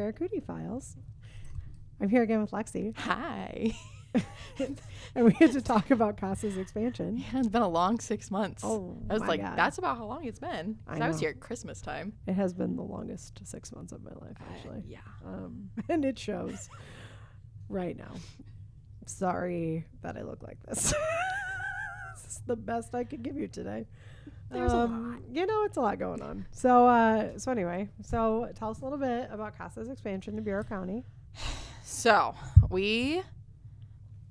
Ferracuti Files. I'm here again with Lexi. Hi. And we had to talk about CASA's expansion. Yeah, it's been a long 6 months. Oh, I was my like, God. that's about how long it's been. 'Cause I was here at Christmas time. It has been the longest 6 months of my life, actually. Yeah. And it shows right now. Sorry that I look like this. This is the best I could give you today. There's a lot. You know, it's a lot going on. So anyway, tell us a little bit about CASA's expansion to Bureau County. So we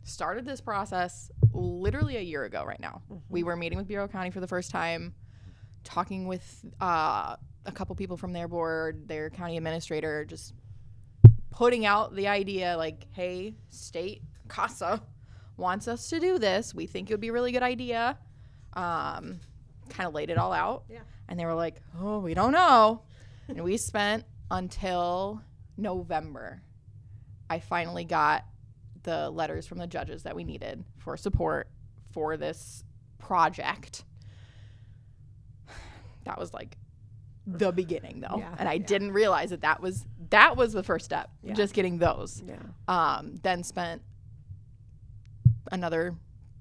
started this process literally a year ago right now. Mm-hmm. We were meeting with Bureau County for the first time, talking with a couple people from their board, their county administrator, just putting out the idea like, hey, state CASA wants us to do this. We think it would be a really good idea. Kind of laid it all out. Yeah. And they were like, oh, we don't know. And we spent until November. I finally got the letters from the judges that we needed for support for this project. That was like the beginning though. Yeah, and I didn't realize that was the first step, just getting those. Yeah. Then spent another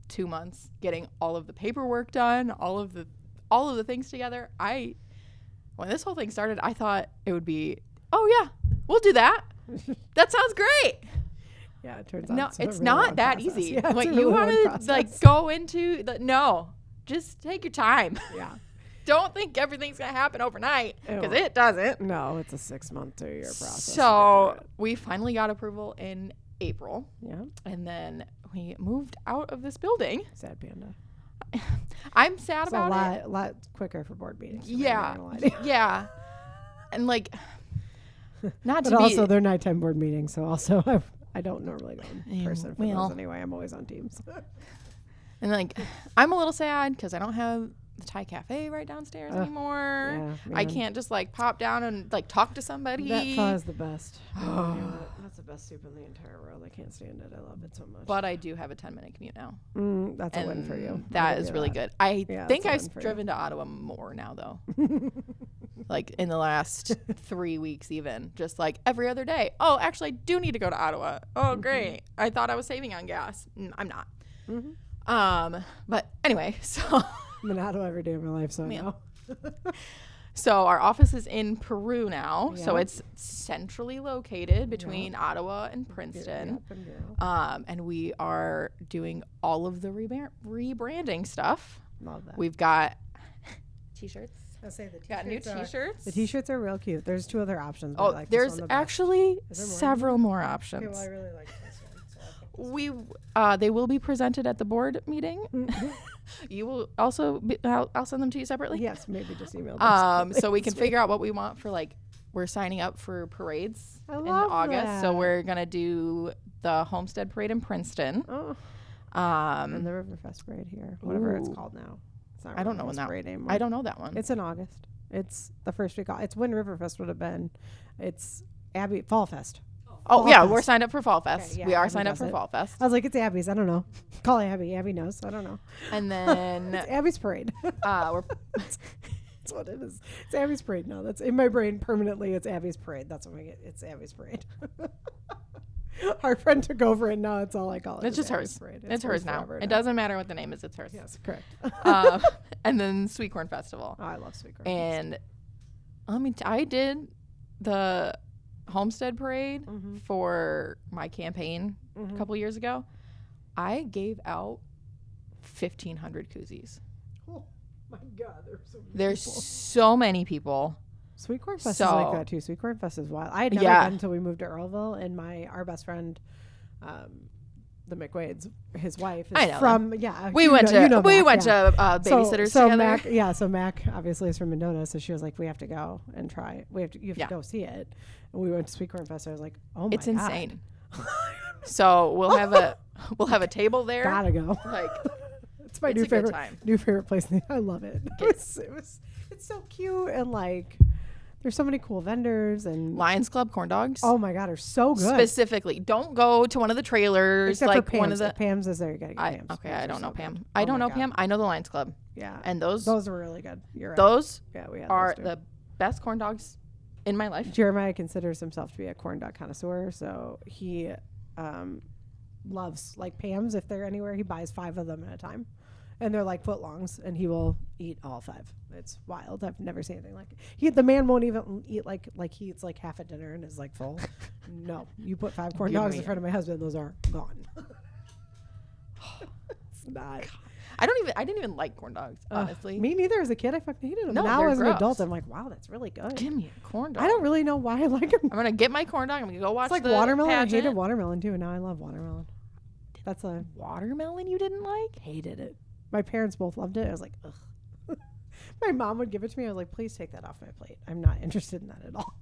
2 months getting all of the paperwork done, all of the things together. When this whole thing started, I thought it would be, oh yeah, we'll do that. That sounds great. Yeah, it turns out no, it's it's a really not long that process. easy. Yeah, Like it's a you really want long to process. like go into no, just take your time. Yeah. Don't think everything's gonna happen overnight because Ew. it doesn't. No, it's a 6 month to a year process. So we finally got approval in April, yeah, and then we moved out of this building. sad panda. I'm sad It's about it. a lot quicker for board meetings. Yeah, yeah, and like not But to also be. they're nighttime board meetings, so also I don't normally go in Yeah, person for well. those anyway. I'm always on Teams. And like, I'm a little sad because I don't have the Thai cafe right downstairs anymore. Yeah, I man. can't just like pop down and like talk to somebody. That pho is the best. You know what? That's the best soup in the entire world. I can't stand it. I love it so much. But I do have a 10-minute commute now. That's a win for you. And That is really good. I Yeah, think that's a I've win for driven to Ottawa more now though. Like in the last 3 weeks even. Just like every other day. Oh, actually I do need to go to Ottawa. Oh, great. I thought I was saving on gas. I'm not. But anyway, so I'm in Ottawa every day of my life, so I know. So our office is in Peru now. So Yeah. it's centrally located between Ottawa and Princeton. And we are doing all of the rebranding stuff. Love that. We've got t-shirts. I'll say the Got new t-shirts. The t-shirts are real cute. There's 2 other options. But I Oh, like this there's one the best. actually Is there more? several more Okay, options. well, I really like this one. So I'll pick this They will be presented at the board meeting. You will also I'll send them to you separately. Yes, maybe just email them. So we can figure out what we want for like we're signing up for parades I in love August. So that. we're gonna do the Homestead Parade in Princeton. Oh, Um, and the Riverfest Parade here, whatever it's Ooh. called now. It's not I don't know when Riverfest that. Parade anymore. I don't know that one. It's in August. It's the first week. It's when Riverfest would have been. It's Abby Fall Fest. Oh Fall yeah, Fest. we're signed up for Fall Fest. Okay, yeah, we are Abby signed up does for it. Fall Fest. I was like, it's Abby's. I don't know. Call Abby. Abby knows. I don't know. And then It's Abby's parade. we're That's what it is. It's Abby's parade now. That's in my brain permanently. It's Abby's parade. That's what I get. It's Abby's parade. Our friend took over, and now it's all I call it. it's just Abby's hers. Parade. It's hers now. forever It doesn't matter what the name is. It's hers. Yes, correct. And then Sweet Corn Festival. Oh, I love sweet corn. And I did the Homestead Parade for my campaign a couple years ago. I gave out 1,500 koozies. Oh my God, there's so many There's people. so many people. Sweet Corn Fest So- is like that too. Sweet Corn Fest is wild. I had never Yeah. been until we moved to Earlville, and our best friend, the McWades, his wife is I know from We went to babysitters so together. Mac, so Mac obviously is from Mendota, so she was like, we have to go and try. You have to go see it. And we went to Sweet Corn Fest. I was like, oh my It's God. insane. So we'll have a table there. Gotta go. Like It's my It's new a good favorite time. place. I love it. It's so cute, and like there's so many cool vendors, and Lions Club corn dogs. oh my God, are so good. Specifically, don't go to one of the trailers. Except like for Pam's. one of the. If Pam's is there, you gotta get Pam's. Okay, Pam's I are don't know so Pam. good. I Oh don't my know God. Pam. I know the Lions Club. Yeah, And those are really good. You're right. those Yeah, we had are those too. the best corn dogs in my life. Jeremiah considers himself to be a corn dog connoisseur, so he loves like Pam's. If they're anywhere, he buys 5 of them at a time, and they're like footlongs, and he will eat all 5. It's wild. I've never seen anything like it. The man won't even eat like he eats like half a dinner and is like full. No, you put 5 corn dogs in front of my husband, those are gone. It's not. I didn't even like corn dogs, honestly. Me neither. As a kid, I fucking hated them. No, now they're as an gross. adult, I'm like, wow, that's really good. Give me a corn dog. I don't really know why I like them. I'm gonna get my corn dog. I'm gonna go watch. It's like the watermelon. pageant. I hated watermelon too. Now I love watermelon. That's a Watermelon you didn't like? hated it. My parents both loved it. I was like, ugh. My mom would give it to me. I was like, please take that off my plate. I'm not interested in that at all.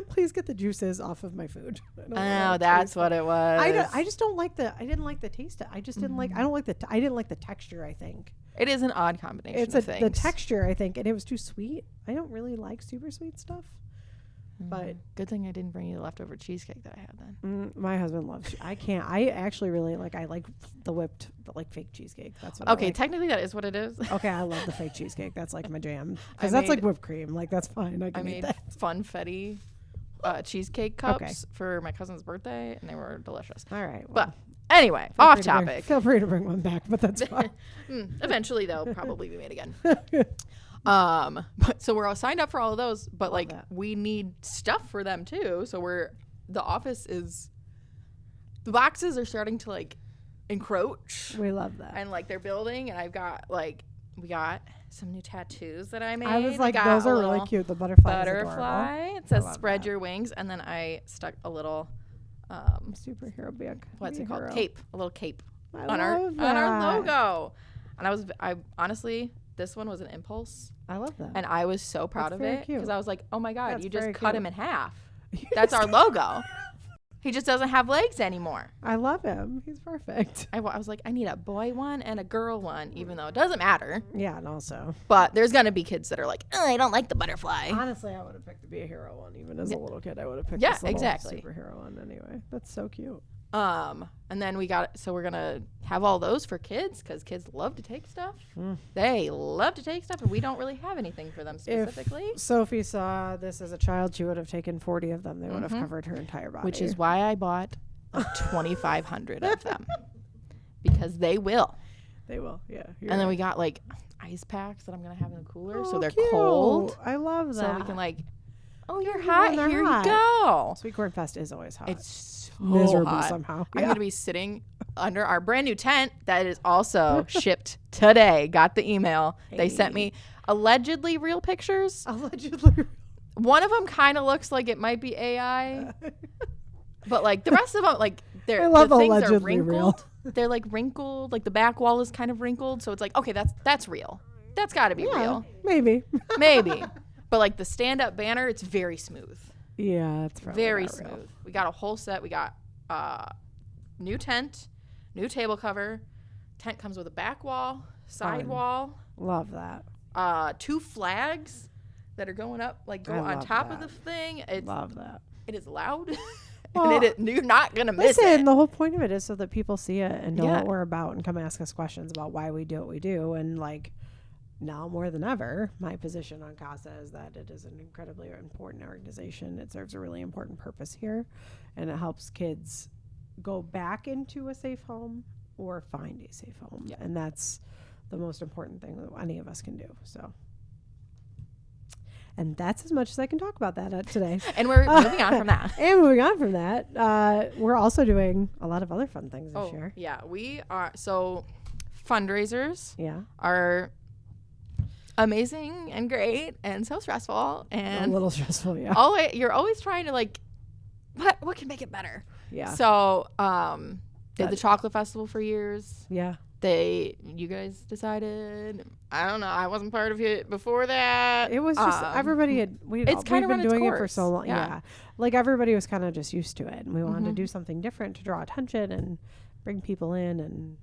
Please get the juices off of my food. Oh, that's what it was. I just don't like I didn't like the taste. I just didn't like. I don't like I didn't like the texture. I think It is an odd combination it's of the things. texture. I think, and it was too sweet. I don't really like super sweet stuff. But good thing I didn't bring you the leftover cheesecake that I had then. my husband loves. I can't. I actually really like. I like the whipped, fake cheesecake. That's what. Okay, I like. technically that is what it is. Okay, I love the fake cheesecake. That's like my jam. I Because that's like made- whipped cream. Like that's fine. I I can eat made that. funfetti cheesecake cups for my cousin's birthday, and they were delicious. All right. But anyway, off topic. Feel free to bring one back, but that's fine. Eventually, they'll probably be made again. But so we're all signed up for all of those, but like that. we need stuff for them too. So the office is, the boxes are starting to like encroach, We love that. and like they're building, and we got some new tattoos that I made. I was like, got those a are really little cute. The butterfly. Is adorable. Butterfly. It says love "Spread that. your wings," and then I stuck a little Superhero bag. what's Be it a called? hero. Cape, a little cape I on our love logo. And I honestly, this one was an impulse, I love that. and I was so proud That's of very it cute. because I was like, oh my god, That's you just very cut cute. him in half. That's our logo. He just doesn't have legs anymore. I love him. He's perfect. I was like, I need a boy one and a girl one, even though it doesn't matter. Yeah, and also, But there's gonna be kids that are like, I don't like the butterfly. honestly, I would have picked the Be a Hero one. Even as a little kid, I would have picked Yeah, this little exactly. superhero one anyway. That's so cute. And then we're gonna have all those for kids because kids love to take stuff. Mm. They love to take stuff, and we don't really have anything for them specifically. If Sophie saw this as a child, she would have taken 40 of them. They would have covered her entire body. Which is why I bought like 2,500 of them because they will. They will, yeah. And then we got like ice packs that I'm gonna have in the cooler, so Oh, they're cute. cold. I love that. So we can like, oh, you're Yeah, hot. they're Here hot. you go. Sweet Corn Fest is always hot. It's so miserable hot. somehow. I'm Yeah. gonna be sitting under our brand new tent that is also shipped today. Got the email. They sent me allegedly real pictures. Allegedly. One of them kind of looks like it might be AI, but like the rest of them, like I love the things are allegedly real. wrinkled. They're like wrinkled. Like the back wall is kind of wrinkled, so it's like okay, that's real. That's got to be real, Maybe. maybe. But like the stand-up banner, it's very smooth. Yeah, it's probably Very not real. smooth. We got a whole set. We got new tent, new table cover. Tent comes with a back wall, side Fun. wall, Love that. 2 flags that are going up, like go I on love top that. of the thing. Love that. It is loud, Well, and you're not gonna miss Listen, it. the whole point of it is so that people see it and know Yeah. what we're about and come ask us questions about why we do what we do. And like now more than ever, my position on CASA is that it is an incredibly important organization. It serves a really important purpose here, and it helps kids go back into a safe home or find a safe home. Yeah. And that's the most important thing that any of us can do. So. And that's as much as I can talk about that today. And we're moving on from that. And moving on from that, we're also doing a lot of other fun things this year. Yeah, we are. So fundraisers Yeah. are amazing and great and so stressful A and little stressful, yeah. you're always trying to like what can make it better. Yeah. So did the That- chocolate festival for years. Yeah. You guys decided. I don't know. I wasn't part of it before that. It was just everybody had we've it's kinda been run its doing it for course. so long. Yeah. Yeah. Like everybody was kind of just used to it, and we wanted to Mhm. do something different to draw attention and bring people in, and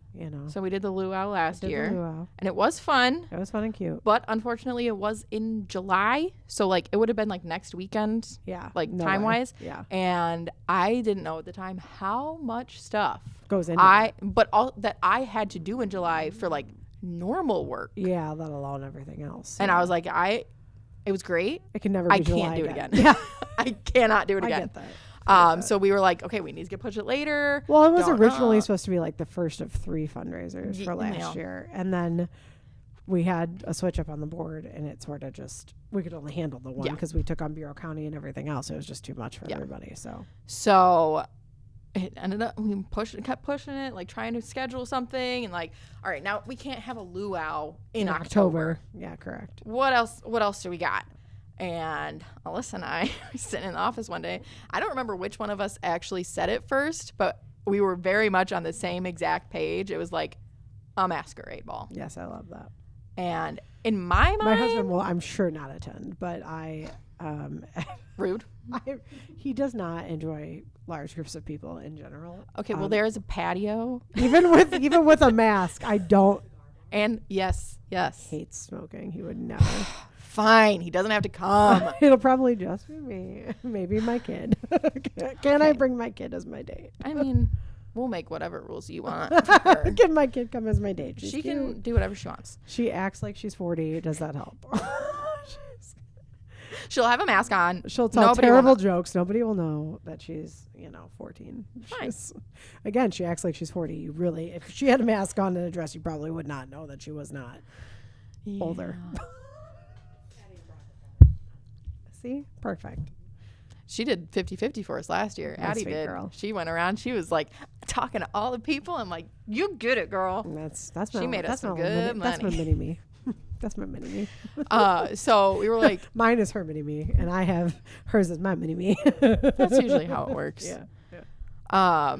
So we did the luau last did the year, luau. and it was fun. It was fun and cute. But unfortunately, it was in July, so like it would have been like next weekend, Yeah. like no time way. wise. Yeah. And I didn't know at the time how much stuff Goes into but all that I had to do in July for like normal work. Yeah, let alone everything else. And yeah. I was like, It was great. It can never be I July can't do it again. Yeah. I cannot do it I again. get that. So we were like, okay, we need to push it later. Well, it was Don't originally know. supposed to be like the first of 3 fundraisers for last Yeah. year. And then we had a switch up on the board, and it sort of just, we could only handle the one Yeah. because we took on Bureau County and everything else. It was just too much for Yeah. everybody. So it ended up, we kept pushing it, like trying to schedule something, and like, all right, now we can't have a luau in October. Yeah, correct. What else do we got? And Alyssa and I were sitting in the office one day. I don't remember which one of us actually said it first, but we were very much on the same exact page. It was like a masquerade ball. Yes, I love that. And in my mind, My husband will, I'm sure, not attend, but rude. he does not enjoy large groups of people in general. Okay, well, there is a patio. Even with a mask, I don't And yes. hate smoking. He would never. Fine. He doesn't have to come. It'll probably just be me. Maybe my kid. Can I bring my kid as my date? I mean, we'll make whatever rules you want for her. Can my kid come as my date? She's She cute. can do whatever she wants. She acts like she's 40. Does that help? She'll have a mask on. She'll tell Nobody will terrible know. jokes. Nobody will know that she's, 14. Fine. Again, she acts like she's 40. You really, if she had a mask on and a dress, you probably would not know that she was not older. See? Perfect. She did 50-50 for us last year. Nice Addie sweet did. girl. She went around. She was like talking to all the people. I'm like, you get it, girl. And that's She my, made us that's some my good mini, That's my money. mini me. That's my mini me. So we were like, Mine is her mini me, and I have hers is my mini me. that's usually how it works. Yeah.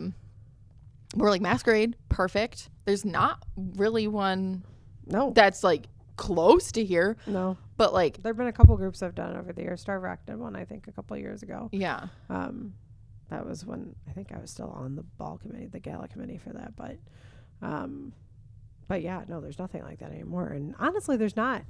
We're like, masquerade, perfect. There's not really one No. that's like close to here, No. but like, There have been a couple groups I've done over the years. Star Rock did one, I think, a couple of years ago. yeah. That was when I think I was still on the ball committee, the gala committee for that. But yeah, no, there's nothing like that anymore. And honestly, there's not.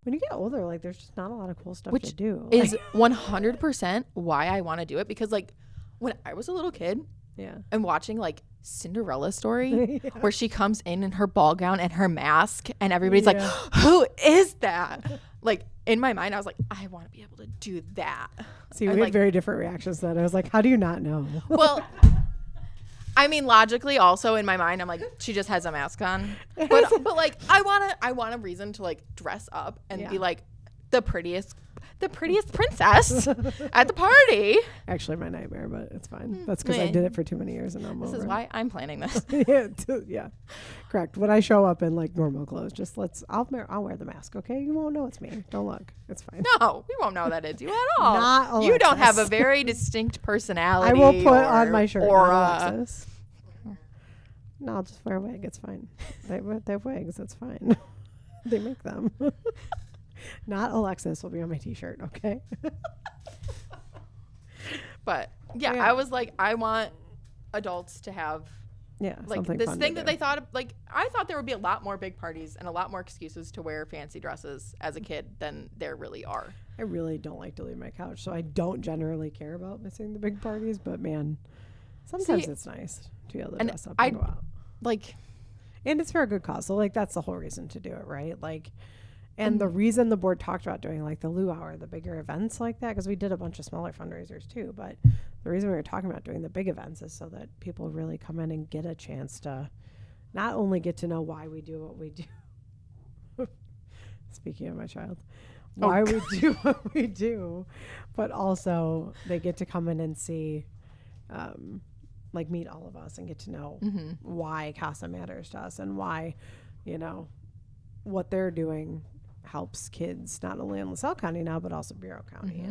When you get older, like there's just not a lot of cool stuff to do. Is 100% why I want to do it, because like when I was a little kid yeah. and watching like Cinderella story Yeah. where she comes in her ball gown and her mask and everybody's like, Yeah. who is that? Like in my mind, I was like, I want to be able to do that. See, And, we like, had very different reactions to that. I was like, how do you not know? well, I mean, logically, also in my mind, I'm like, she just has a mask on. But like, I want a reason to like dress up and be Yeah. like the prettiest princess at the party. Actually, my nightmare, but it's fine. That's because I did it for too many years and I'm This over is it. why I'm planning this. Yeah, correct. When I show up in like normal clothes, just I'll wear the mask, okay? You won't know it's me. Don't look. It's fine. No, we won't know that it's you at all. Not You don't have a Alexis. very distinct personality. I will put on my shirt. Or Not Alexis. No, I'll just wear a wig. It's fine. They have wigs. It's fine. They make them. Not Alexis will be on my T-shirt, okay? but yeah, Yeah. I was like, I want adults to have Yeah, like something this fun thing to that do. they thought, like, I thought there would be a lot more big parties and a lot more excuses to wear fancy dresses as a kid than there really are. I really don't like to leave my couch, so I don't generally care about missing the big parties. But man, sometimes it's nice to be able to dress up and go out. Like, And it's for a good cause. So like that's the whole reason to do it, right? Like, and the reason the board talked about doing like the luau or the bigger events like that, because we did a bunch of smaller fundraisers too. But the reason we were talking about doing the big events is so that people really come in and get a chance to not only get to know why we do what we do. Speaking of my child, why we do what we do, but also they get to come in and see, like meet all of us and get to know why CASA matters to us and why, what they're doing helps kids not only in LaSalle County now, but also Bureau County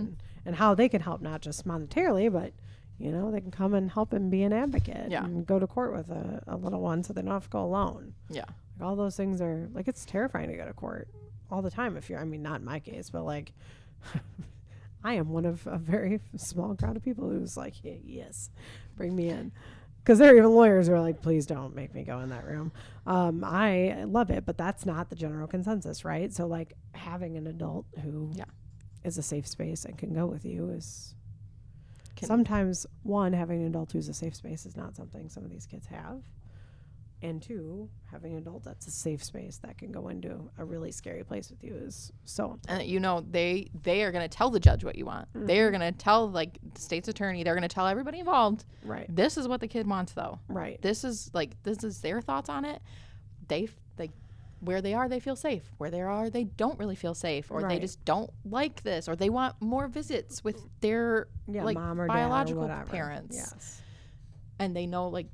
and how they can help, not just monetarily, but, they can come and help and be an advocate and go to court with a little one so they don't have to go alone. yeah. Like all those things are like, it's terrifying to go to court all the time. Not in my case, but like I am one of a very small crowd of people who's like, yes, bring me in. Because there are even lawyers who are like, please don't make me go in that room. I love it, but that's not the general consensus, right? So like having an adult who is a safe space and can go with you is sometimes having an adult who's a safe space is not something some of these kids have. And 2, having an adult that's a safe space that can go into a really scary place with you is so important. And they are going to tell the judge what you want. They are going to tell like the state's attorney. They're going to tell everybody involved. Right. This is what the kid wants, though. Right. This is their thoughts on it. They where they are, they feel safe. Where they are, they don't really feel safe, or they just don't like this, or they want more visits with their like mom or biological dad or whatever. parents. Yes. And they know like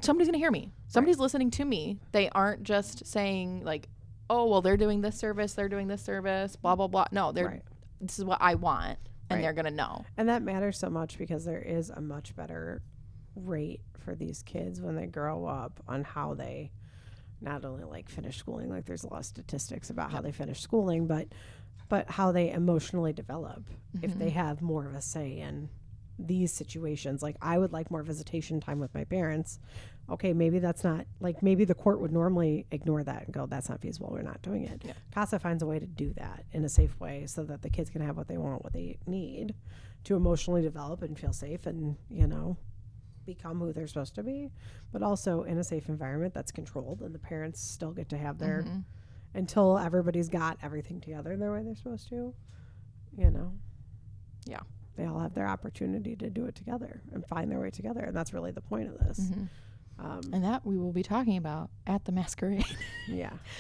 somebody's gonna hear me. Somebody's listening to me. They aren't just saying like, oh well, they're doing this service, blah blah blah. No, they're this is what I want, and they're gonna know. And that matters so much because there is a much better rate for these kids when they grow up on how they not only like finish schooling, like there's a lot of statistics about how they finish schooling, but how they emotionally develop if they have more of a say in these situations. Like I would like more visitation time with my parents. Okay, maybe that's not like, maybe the court would normally ignore that and go, that's not feasible, we're not doing it. CASA finds a way to do that in a safe way so that the kids can have what they want, what they need to emotionally develop and feel safe and, you know, become who they're supposed to be, but also in a safe environment that's controlled, and the parents still get to have their until everybody's got everything together the way they're supposed to, you know. They all have their opportunity to do it together and find their way together, and that's really the point of this. And that we will be talking about at the Masquerade.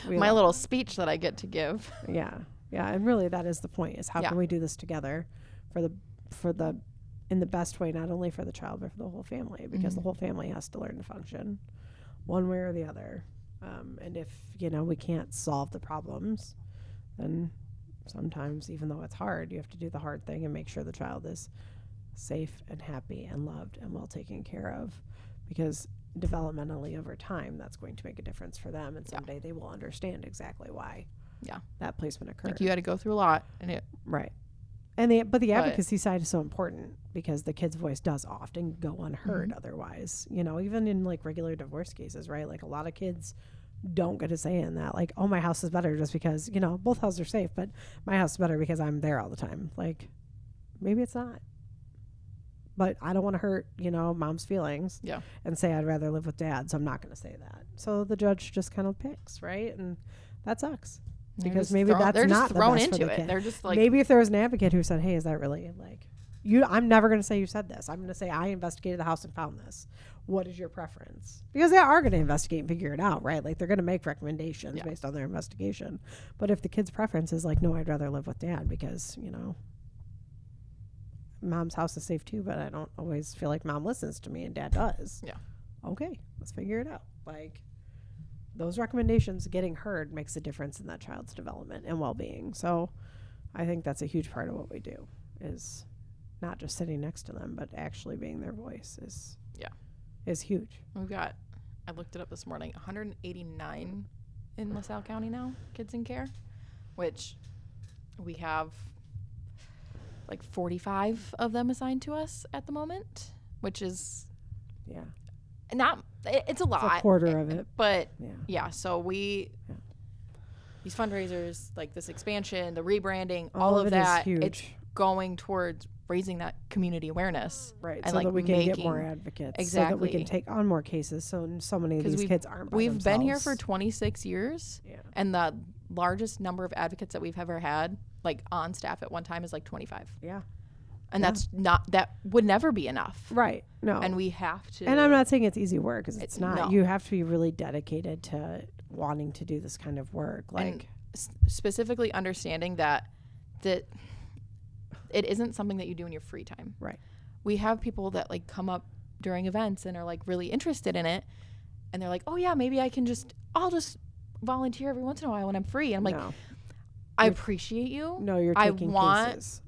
My little speech that I get to give. And really that is the point, is how can we do this together for the in the best way, not only for the child, but for the whole family, because the whole family has to learn to function one way or the other. And if, you know, we can't solve the problems, then sometimes, even though it's hard, you have to do the hard thing and make sure the child is safe and happy and loved and well taken care of, because developmentally over time, that's going to make a difference for them. And someday they will understand exactly why that placement occurred. Like you had to go through a lot. And And but the advocacy side is so important, because the kid's voice does often go unheard otherwise. You know, even in like regular divorce cases, right? Like a lot of kids don't get a say in that. Like, oh, my house is better just because, you know, both houses are safe, but my house is better because I'm there all the time. Like, maybe it's not. But I don't want to hurt, you know, mom's feelings and say I'd rather live with dad, so I'm not going to say that. So the judge just kind of picks, right? And that sucks. Because maybe that's not thrown the best into for the it. kid. They're just like, maybe if there was an advocate who said, hey, is that really like you? I'm never going to say you said this. I'm going to say I investigated the house and found this. What is your preference? Because they are going to investigate and figure it out, right? Like they're going to make recommendations based on their investigation. But if the kid's preference is like, no, I'd rather live with dad because, you know, mom's house is safe too, but I don't always feel like mom listens to me and dad does. Okay, let's figure it out. Like, those recommendations getting heard makes a difference in that child's development and well-being. So I think that's a huge part of what we do, is not just sitting next to them, but actually being their voice is huge. I looked it up this morning, 189 in LaSalle County now, kids in care, which we have like 45 of them assigned to us at the moment, which is not, it's a lot. It's a quarter of it. But so these fundraisers, like this expansion, the rebranding, all of that, it's going towards raising that community awareness. Right. And so like that we can get more advocates. Exactly. So that we can take on more cases. So many of these kids aren't by We've themselves. been here for 26 years. And the largest number of advocates that we've ever had, like on staff at one time, is like 25. And that's not, that would never be enough. Right. No. And we have to. And I'm not saying it's easy work, because it's not. No. You have to be really dedicated to wanting to do this kind of work. Like, specifically understanding that it isn't something that you do in your free time. Right. We have people that like come up during events and are like really interested in it. And they're like, oh yeah, maybe I'll just volunteer every once in a while when I'm free. And I'm like, I appreciate you. No, you're taking cases.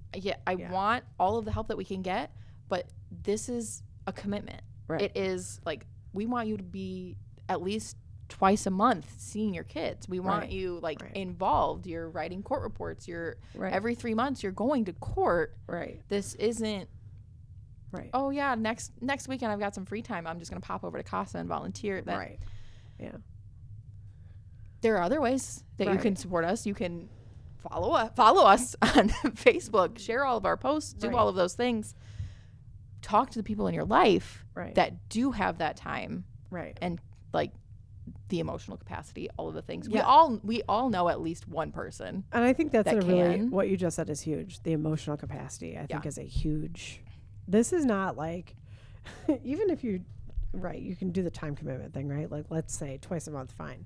I want all of the help that we can get, but this is a commitment. Right. It is like, we want you to be at least twice a month seeing your kids. We want you like involved. You're writing court reports. You're every 3 months you're going to court. Right. This isn't oh yeah, next weekend I've got some free time, I'm just going to pop over to CASA and volunteer. There are other ways that you can support us. You can follow us on Facebook, share all of our posts, do all of those things. Talk to the people in your life that do have that time. Right. and like the emotional capacity, all of the things. Yeah. We all know at least one person. And I think that's that a really, can. what you just said is huge. The emotional capacity, I think, Yeah. is a huge, this is not like, even if you, right, you can do the time commitment thing, right? Like, let's say twice a month, fine.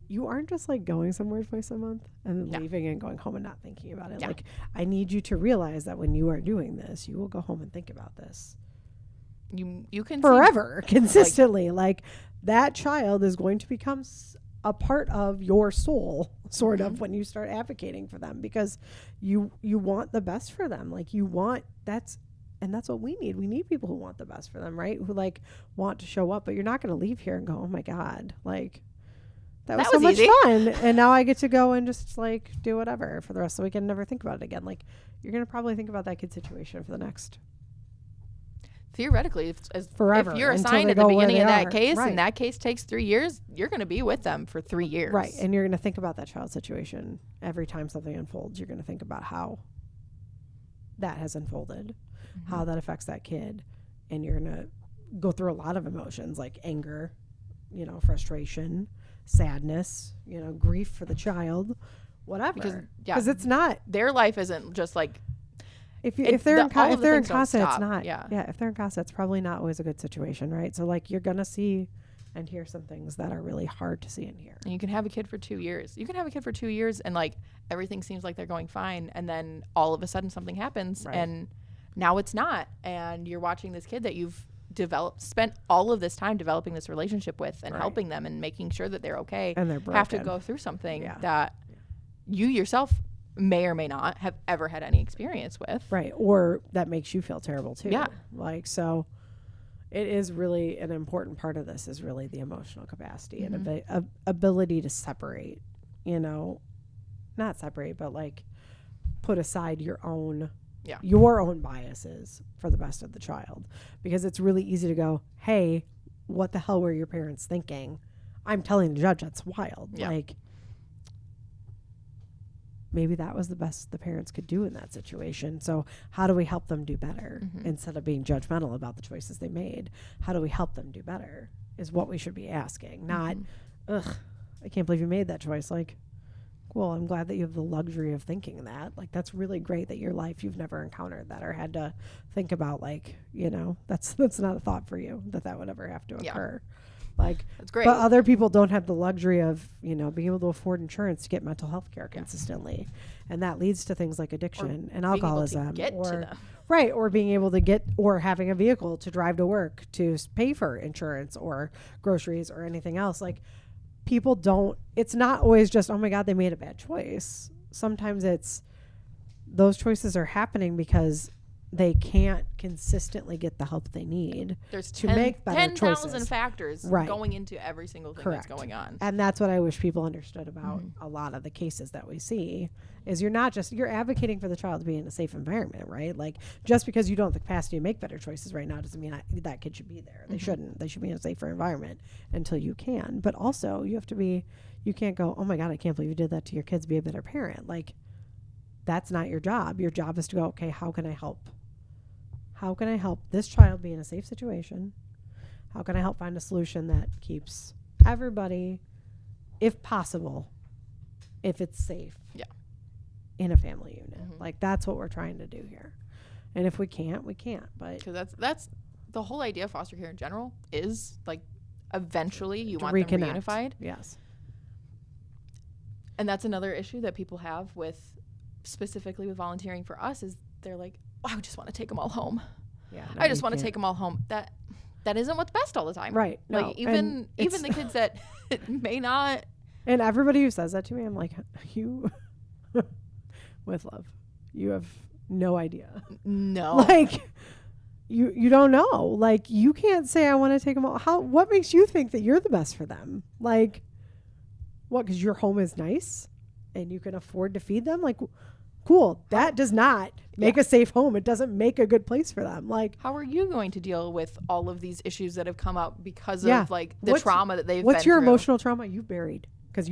You aren't just like going somewhere twice a month and then Yeah. leaving and going home and not thinking about it. Yeah. Like, I need you to realize that when you are doing this, you will go home and think about this You can see, forever, consistently. Like, that child is going to become a part of your soul, sort of, when you start advocating for them, because you want the best for them. Like, you want, that's what we need. We need people who want the best for them, right? Who like want to show up, but you're not going to leave here and go, oh my God, like that was so much easy. fun. And now I get to go and just like do whatever for the rest of the week and never think about it again. Like, you're going to probably think about that kid situation for the next theoretically, forever, if you're until assigned they at the go where beginning they of that are. case, Right. and that case takes 3 years, you're going to be with them for 3 years. Right. And you're going to think about that child situation every time something unfolds. You're going to think about how that has unfolded, how that affects that kid. And you're going to go through a lot of emotions like anger, frustration, sadness, grief for the child, whatever. Because it's not, Their life isn't just like, if they're in all of the things don't CASA, it's stop. not. Yeah. If they're in CASA, it's probably not always a good situation, right? So like, you're going to see and hear some things that are really hard to see and hear. and you can have a kid for 2 years. You can have a kid for 2 years and like everything seems like they're going fine. And then all of a sudden something happens and now it's not. And you're watching this kid that you've spent all of this time developing this relationship with and helping them and making sure that they're okay. And they're have to broken. go through something that you yourself may or may not have ever had any experience with. Right. Or that makes you feel terrible too. Yeah. Like, so it is really an important part of this is really the emotional capacity and ability to separate, not separate, but like put aside your own biases for the best of the child, because it's really easy to go, hey, what the hell were your parents thinking? I'm telling the judge that's wild. Yeah. Like, maybe that was the best the parents could do in that situation. So how do we help them do better instead of being judgmental about the choices they made? How do we help them do better is what we should be asking. Not, ugh, I can't believe you made that choice. Like, cool, I'm glad that you have the luxury of thinking that. Like, that's really great that your life, you've never encountered that or had to think about, like, that's not a thought for you that would ever have to occur. Like, That's great. But other people don't have the luxury of, being able to afford insurance to get mental health care consistently. And that leads to things like addiction and alcoholism. Or being able to get, or having a vehicle to drive to work to pay for insurance or groceries or anything else. Like, people don't, it's not always just, oh my God, they made a bad choice. Sometimes it's, those choices are happening because they can't consistently get the help they need to make better choices. 10,000 factors going into every single thing that's going on. And that's what I wish people understood about a lot of the cases that we see is you're advocating for the child to be in a safe environment, right? Like, just because you don't have the capacity to make better choices right now doesn't mean that kid should be there. They shouldn't. They should be in a safer environment until you can. But also you can't go, oh my God, I can't believe you did that to your kids. Be a better parent. Like, that's not your job. Your job is to go, okay, how can I help? How can I help this child be in a safe situation? How can I help find a solution that keeps everybody, if possible, if it's safe, in a family unit? Like, that's what we're trying to do here. And if we can't, we can't. But because that's the whole idea of foster care in general is like eventually you want reconnect. them reunified. Yes. And that's another issue that people have with specifically with volunteering for us is they're like, I just want to take them all home. Yeah. I just want to take them all home. That isn't what's best all the time. Right. Like No. even the kids that may not. And everybody who says that to me, I'm like, you, with love, you have no idea. No. Like, you don't know. Like, you can't say I want to take them all. What makes you think that you're the best for them? Like, what? Because your home is nice and you can afford to feed them? Like, cool. That does not make a safe home. It doesn't make a good place for them. Like, how are you going to deal with all of these issues that have come up because of like the trauma that they've been What's your through? emotional trauma you've buried? Because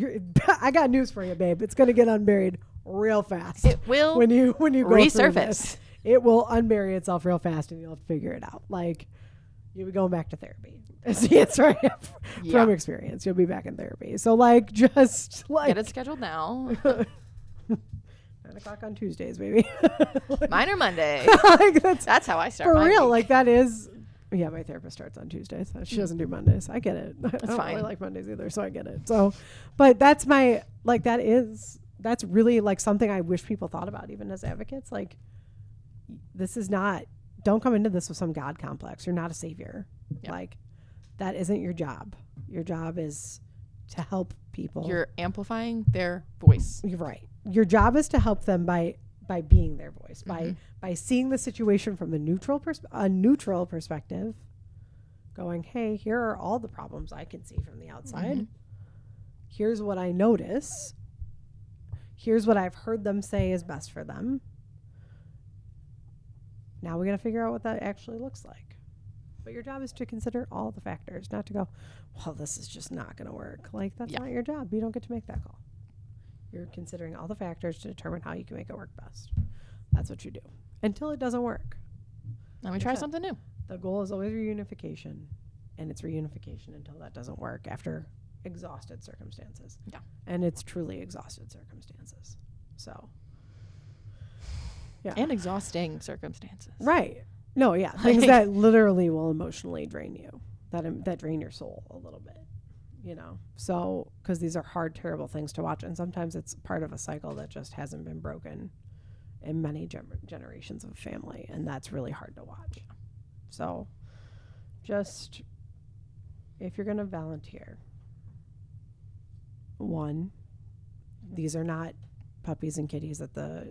I got news for you, babe. It's going to get unburied real fast. It will when you go resurface. through this. It will unbury itself real fast and you'll have to figure it out. Like, you'll be going back to therapy. That's the answer I have from experience. You'll be back in therapy. So like, just like get it scheduled now. 9:00 on Tuesdays, maybe. Mine are Monday. Like that's how I start. For my real, week. like that is. Yeah, my therapist starts on Tuesdays. She doesn't do Mondays. I get it. I don't fine. really like Mondays either, so I get it. So, but that's my like that's really like something I wish people thought about even as advocates. Like, this is not. Don't come into this with some God complex. You're not a savior. Yep. Like, that isn't your job. Your job is to help people. You're amplifying their voice. You're right. Your job is to help them by being their voice, by seeing the situation from a neutral perspective, going, hey, here are all the problems I can see from the outside. Here's what I notice. Here's what I've heard them say is best for them. Now we got to figure out what that actually looks like. But your job is to consider all the factors, not to go, well, this is just not going to work. Like, that's not your job. You don't get to make that call. You're considering all the factors to determine how you can make it work best. That's what you do. Until it doesn't work. Let me try something new. The goal is always reunification. And it's reunification until that doesn't work after exhausted circumstances. Yeah. And it's truly exhausted circumstances. So. Yeah. And exhausting circumstances. Right. No, yeah. Things that literally will emotionally drain you. That drain your soul a little bit. You know, so because these are hard, terrible things to watch, and sometimes it's part of a cycle that just hasn't been broken in many generations of family, and that's really hard to watch. So, just if you're going to volunteer, one, these are not puppies and kitties at the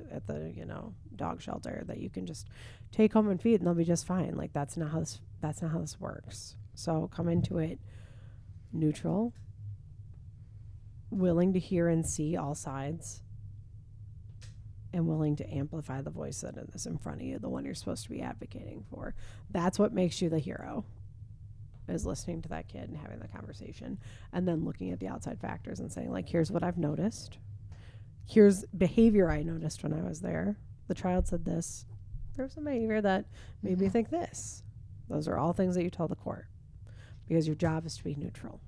dog shelter that you can just take home and feed and they'll be just fine. Like that's not how this works. So come into it neutral, willing to hear and see all sides, and willing to amplify the voice that is in front of you, the one you're supposed to be advocating for. That's what makes you the hero, is listening to that kid and having the conversation, and then looking at the outside factors and saying, like, here's what I've noticed. Here's behavior I noticed when I was there. The child said this. There's some behavior that made me think this. Those are all things that you tell the court, because your job is to be neutral.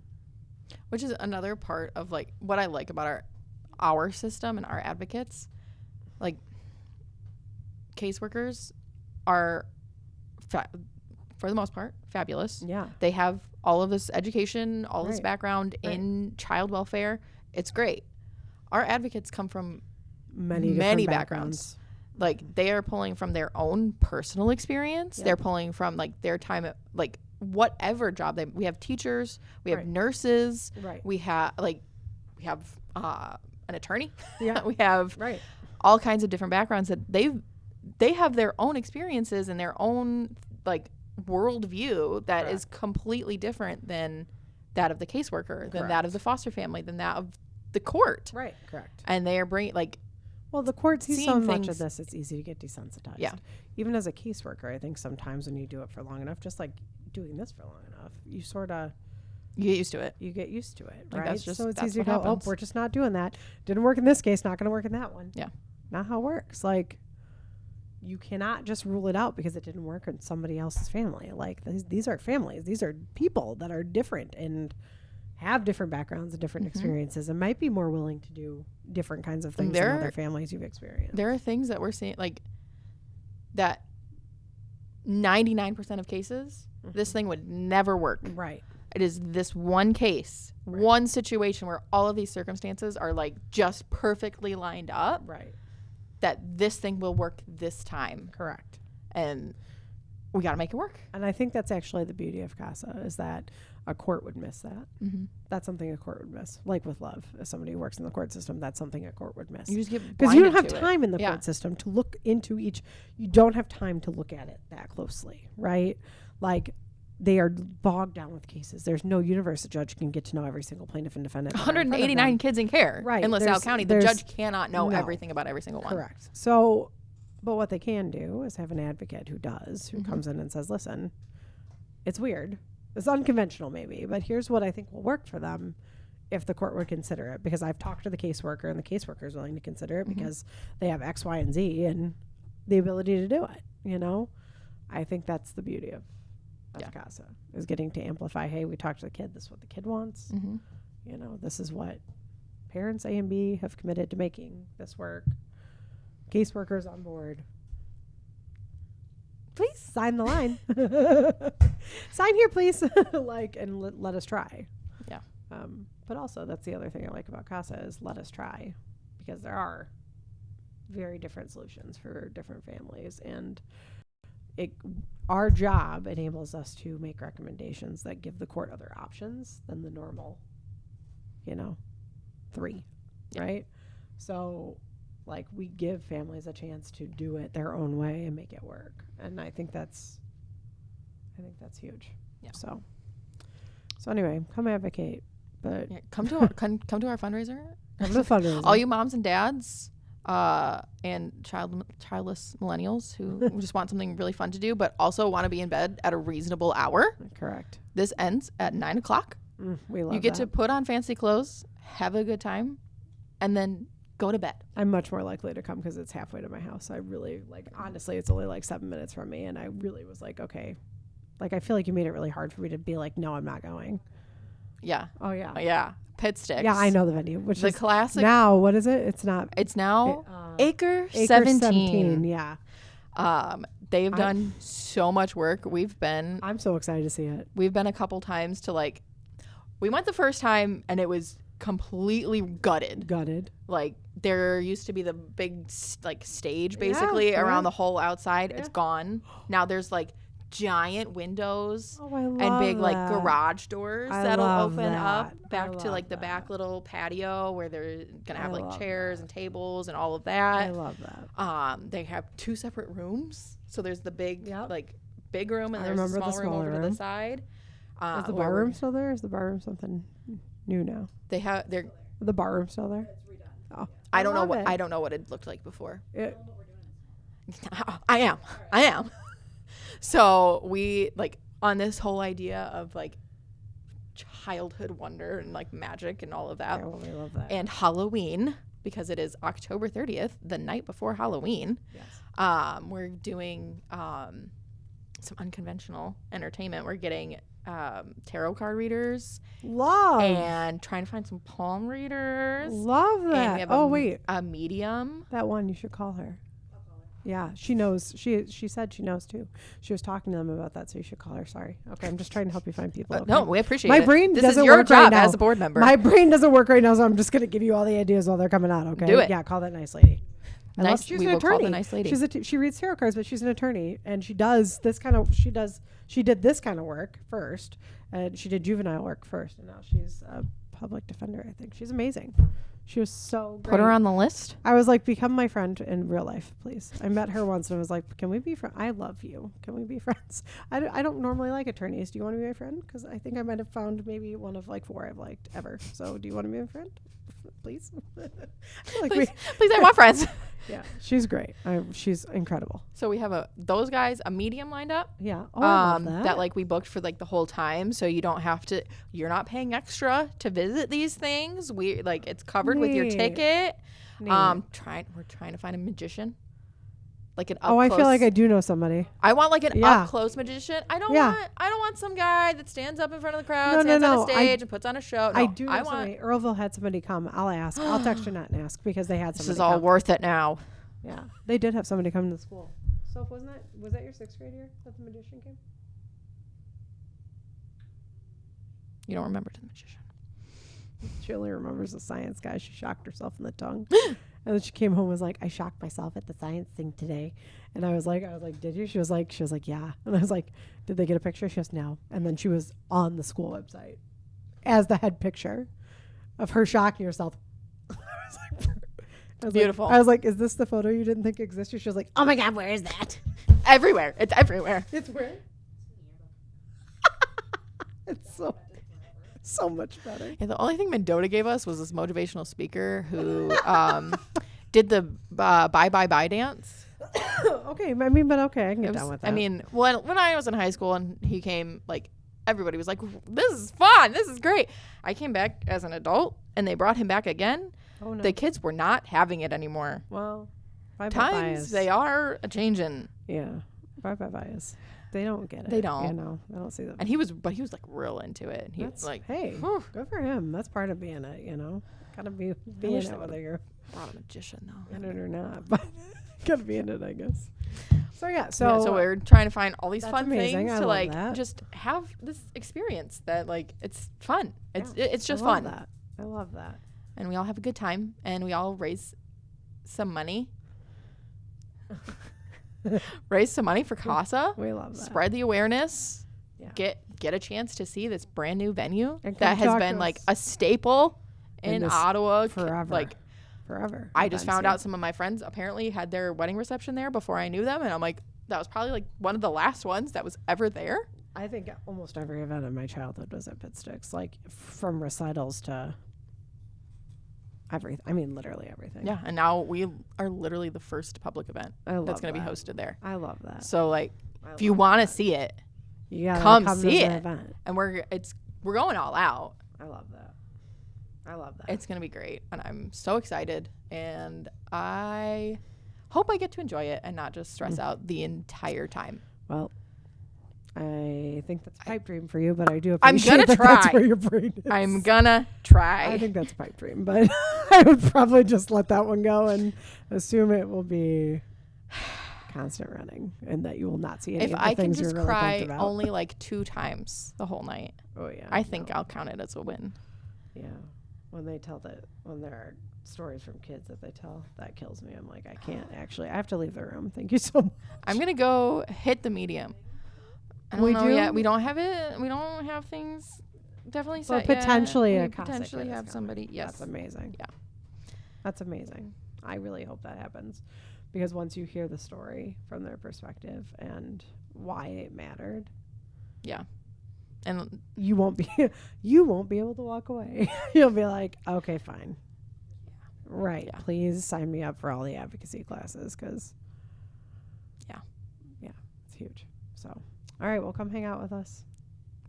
Which is another part of like what I like about our system and our advocates. Like, caseworkers are, for the most part, fabulous. Yeah. They have all of this education, all this background in child welfare. It's great. Our advocates come from many backgrounds. Like, they are pulling from their own personal experience. They're pulling from like their time at like whatever job we have. Teachers, we have nurses, we have an attorney. We have all kinds of different backgrounds that they have their own experiences and their own like worldview that is completely different than that of the caseworker, than that of the foster family, than that of the court. Right. Correct. And they are bringing like, well, the court sees so much things of this, it's easy to get desensitized. Yeah. Even as a caseworker, I think sometimes when you do it for long enough, just like doing this for long enough, you sort of... You get used to it. You get used to it, like, right? that's just, so it's that's easy to what go, happens. we're just not doing that. Didn't work in this case, not going to work in that one. Yeah. Not how it works. Like, you cannot just rule it out because it didn't work in somebody else's family. Like, these are families. These are people that are different and have different backgrounds and different experiences and might be more willing to do different kinds of things than other families you've experienced. There are things that we're seeing, like, that 99% of cases, this thing would never work. Right. It is this one case, one situation where all of these circumstances are, like, just perfectly lined up. Right. That this thing will work this time. Correct. And we got to make it work. And I think that's actually the beauty of CASA, is that a court would miss that. That's something a court would miss. Like with love, as somebody who works in the court system, that's something a court would miss. You just get because you don't have blinded to time it. in the court system to look into each. You don't have time to look at it that closely, right? Like, they are bogged down with cases. There's no universe a judge can get to know every single plaintiff and defendant. 189 kids in care in LaSalle County. The judge cannot know everything about every single one. Correct. So, but what they can do is have an advocate who comes in and says, listen, it's weird. It's unconventional maybe, but here's what I think will work for them if the court would consider it, because I've talked to the caseworker and the caseworker is willing to consider it because they have X, Y, and Z and the ability to do it, you know? I think that's the beauty of CASA, is getting to amplify, hey, we talked to the kid, this is what the kid wants. Mm-hmm. You know, this is what parents A and B have committed to making this work. Caseworkers on board. Please sign the line. Sign here, please. And let us try. Yeah. But also, that's the other thing I like about CASA is let us try, because there are very different solutions for different families, and our job enables us to make recommendations that give the court other options than the normal, 3, right? So, we give families a chance to do it their own way and make it work, and I think that's huge. Yeah. So anyway, come advocate, but come to our fundraiser. Come to the fundraiser. All you moms and dads, and childless millennials who just want something really fun to do, but also want to be in bed at a reasonable hour. Correct. This ends at 9:00. We love You get that. to put on fancy clothes, have a good time, and then go to bed. I'm much more likely to come because it's halfway to my house. I really honestly, it's only 7 minutes from me, and I really was okay. I feel like you made it really hard for me to be no, I'm not going. Yeah. Oh yeah. Yeah. Pit Sticks. Yeah, I know the venue, which the is classic. Now, what is it? It's not. It's now Acre 17. 17. Yeah. They've done so much work. I'm so excited to see it. We've been a couple times to we went the first time and it was completely gutted. There used to be the big stage basically around the whole outside. It's gone. Now there's giant windows and big garage doors that'll open up back to the back little patio where they're gonna have chairs and tables and all of that. I love that. They have 2 separate rooms, so there's the big big room and I there's a remember small room over to the side. Is the bar room still there? Is the bar room something new now? They're the bar room still there? Oh, I don't know what it looked like before. I am. So we on this whole idea of childhood wonder and magic and all of that. I really love that. And Halloween, because it is October 30th, the night before Halloween. Yes. We're doing some unconventional entertainment. We're getting tarot card readers. And trying to find some palm readers. Love that. And we have a medium. That one, you should call her. Yeah, she knows. She said she knows too. She was talking to them about that, so you should call her. Sorry. Okay, I'm just trying to help you find people. Okay? No, we appreciate My it. brain this doesn't is your work job right now. as a board member. My brain doesn't work right now, so I'm just going to give you all the ideas while they're coming out, okay? Do it. Yeah, call that nice lady. She's we an will call attorney. the nice lady. She reads tarot cards, but she's an attorney, and she does this kind of she did this kind of work first, and she did juvenile work first, and now she's a public defender, I think. She's amazing. She was so great. Put her on the list. I was become my friend in real life, please. I met her once and I was like, can we be friends? I love you. Can we be friends? I don't normally like attorneys. Do you want to be my friend? Because I think I might have found maybe one of 4 I've liked ever. So do you want to be my friend? Please? Please, I want friends. Yeah, she's great. She's incredible. So we have those guys, a medium lined up. Yeah. Oh, I love that. That we booked for the whole time, so you don't have to. You're not paying extra to visit these things. It's covered with your ticket. We're trying to find a magician, an up close. I feel like I do know somebody. I want an up close magician. I don't want some guy that stands up in front of the crowd, stands on a stage and puts on a show. No, I do know somebody. Earlville had somebody come. I'll ask. I'll text Jeanette and ask because they had somebody. This is all worth it now. Yeah, they did have somebody come to the school. So was that your 6th grade year that the magician came? You don't remember the magician. She only remembers the science guy. She shocked herself in the tongue. And then she came home and was like, I shocked myself at the science thing today. And I was like, did you? She was like, yeah. And I was like, did they get a picture? She goes, no. And then she was on the school website as the head picture of her shocking herself. I was beautiful. I was like, is this the photo you didn't think existed? She was like, oh my God, where is that? Everywhere. It's everywhere. It's where? It's so much better. Yeah, the only thing Mendota gave us was this motivational speaker who did the bye dance. Okay, I mean, but okay, I can get down with that. I mean, when I was in high school and he came, everybody was like, this is fun, this is great. I came back as an adult and they brought him back again. Oh, no. The kids were not having it anymore. Well, times they are a changing. Yeah, bye bias. They don't get it. They don't. You know, they don't see that. And he was like real into it. And he was like, hey, whew. good for him. That's part of being it, you know. Gotta be in wish it, they whether you're brought a magician though. in it or not. But gotta be in it, I guess. So yeah, So we're trying to find all these That's fun amazing. things I to love like that. just have this experience that like it's fun. It's just I love fun. that. I love that. And we all have a good time and we all raise some money. Raise some money for CASA. We love that. Spread the awareness. Yeah. Get a chance to see this brand new venue And that come has talk been to like us. a staple in this Ottawa forever. Like Forever. I just Events found here. out some of my friends apparently had their wedding reception there before I knew them, and I'm like, that was probably like one of the last ones that was ever there. I think almost every event in my childhood was at Pit Sticks, like from recitals to everything. I mean, literally everything. Yeah, and now we are literally the first public event that's going to be hosted there. I love that. So like, if you want to see it, You gotta come to see the it. event. And we're going all out. I love that. I love that. It's going to be great, and I'm so excited, and I hope I get to enjoy it and not just stress out the entire time. Well, I think that's a pipe dream for you, but I do I'm appreciate gonna that that's try. where your brain is. I'm gonna try. I think that's a pipe dream, but I would probably just let that one go and assume it will be constant running and that you will not see any If of the I can things you're just really cry pumped about. only like 2 times the whole night, Oh yeah. I think I'll count it as a win. Yeah. When there are stories from kids that they tell, that kills me. I'm like, I can't actually. I have to leave the room. Thank you so much. I'm gonna go hit the medium. I don't We know do? yet. We don't have it. We don't have things definitely Well, set yet. potentially We a CASA potentially kid is have coming. somebody. Yes. That's amazing. Yeah. That's amazing. I really hope that happens because once you hear the story from their perspective and why it mattered, Yeah. And you won't be able to walk away. You'll be like, okay, fine. Right. Yeah. Please sign me up for all the advocacy classes because it's huge. So, all right, well, come hang out with us.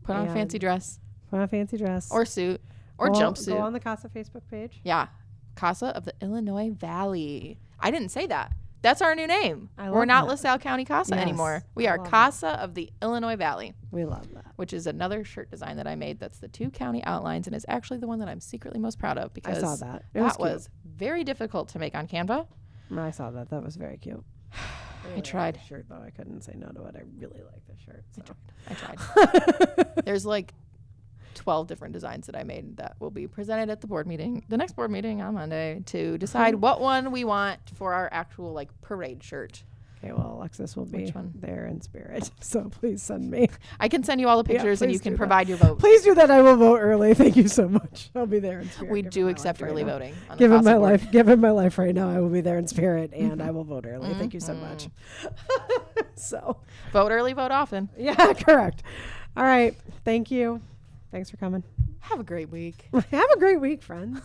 put on a fancy And dress Put on a fancy dress or suit or Go jumpsuit. on the CASA Facebook page. Yeah. CASA of the Illinois Valley. I didn't say that. That's our new name. I We're love not that. LaSalle County CASA Yes, anymore. We I are love it. CASA of the Illinois Valley, We love that. which is another shirt design that I made. That's the 2 county outlines and is actually the one that I'm secretly most proud of I because saw that. It that was, was very difficult to make on Canva. cute. I saw that. That was very cute. I tried. The shirt though. I couldn't say no to it. I really like the shirt. So. I tried. There's like 12 different designs that I made that will be presented at the next board meeting on Monday to decide what one we want for our actual like parade shirt. Okay, well, Alexis will be Which one? there in spirit. So please send me. I can send you all the Yeah, pictures and please you can do that. provide your vote. Please do that. I will vote early. Thank you so much. I'll be there in spirit. We Given do my accept life right early now. voting on the Given CASA my board. life, given my life right now, I will be there in spirit and I will vote early. Thank you so much. So, Vote early, vote often. yeah, correct. All right. Thank you. Thanks for coming. Have a great week. Have a great week, friends.